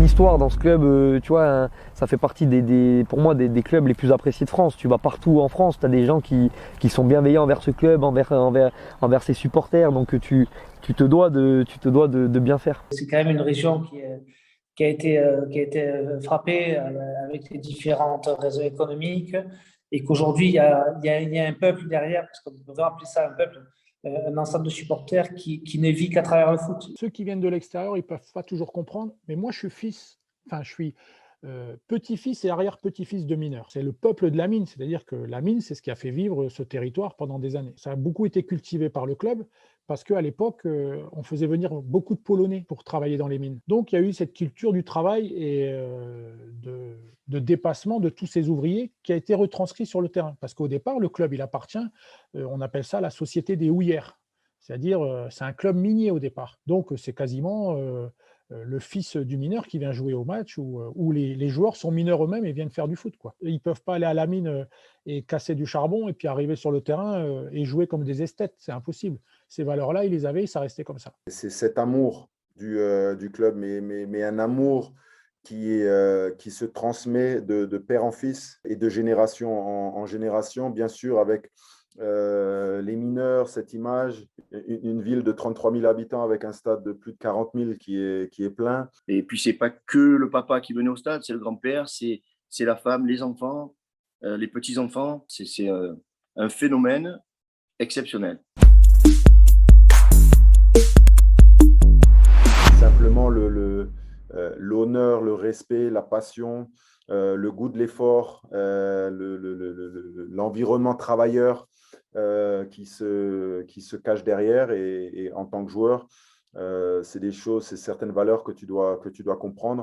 histoire dans ce club, tu vois, hein, ça fait partie pour moi des clubs les plus appréciés de France. Tu vas partout en France, tu as des gens qui sont bienveillants envers ce club, envers ses supporters, donc tu te dois de bien faire. C'est quand même une région qui a été frappée avec les différentes raisons économiques et qu'aujourd'hui, il y a un peuple derrière, parce qu'on peut appeler ça un peuple, un ensemble de supporters qui ne vit qu'à travers le foot. Ceux qui viennent de l'extérieur, ils peuvent pas toujours comprendre, mais moi je suis fils, enfin je suis petit-fils et arrière-petit-fils de mineurs. C'est le peuple de la mine, c'est-à-dire que la mine, c'est ce qui a fait vivre ce territoire pendant des années. Ça a beaucoup été cultivé par le club parce qu'à l'époque, on faisait venir beaucoup de Polonais pour travailler dans les mines. Donc il y a eu cette culture du travail et de dépassement de tous ces ouvriers qui a été retranscrit sur le terrain. Parce qu'au départ, le club, il appartient, on appelle ça la société des houillères. C'est-à-dire, c'est un club minier au départ. Donc, c'est quasiment le fils du mineur qui vient jouer au match où les joueurs sont mineurs eux-mêmes et viennent faire du foot, quoi. Ils ne peuvent pas aller à la mine et casser du charbon et puis arriver sur le terrain et jouer comme des esthètes. C'est impossible. Ces valeurs-là, ils les avaient et ça restait comme ça. C'est cet amour du club, mais un amour qui se transmet de père en fils et de génération en génération, bien sûr, avec les mineurs, cette image, une ville de 33 000 habitants avec un stade de plus de 40 000 qui est plein. Et puis, c'est pas que le papa qui venait au stade, c'est le grand-père, c'est la femme, les enfants, les petits-enfants. C'est un phénomène exceptionnel. Simplement l'honneur, le respect, la passion, le goût de l'effort, l'environnement travailleur qui se cache derrière. Et en tant que joueur, c'est des choses, c'est certaines valeurs que tu dois comprendre.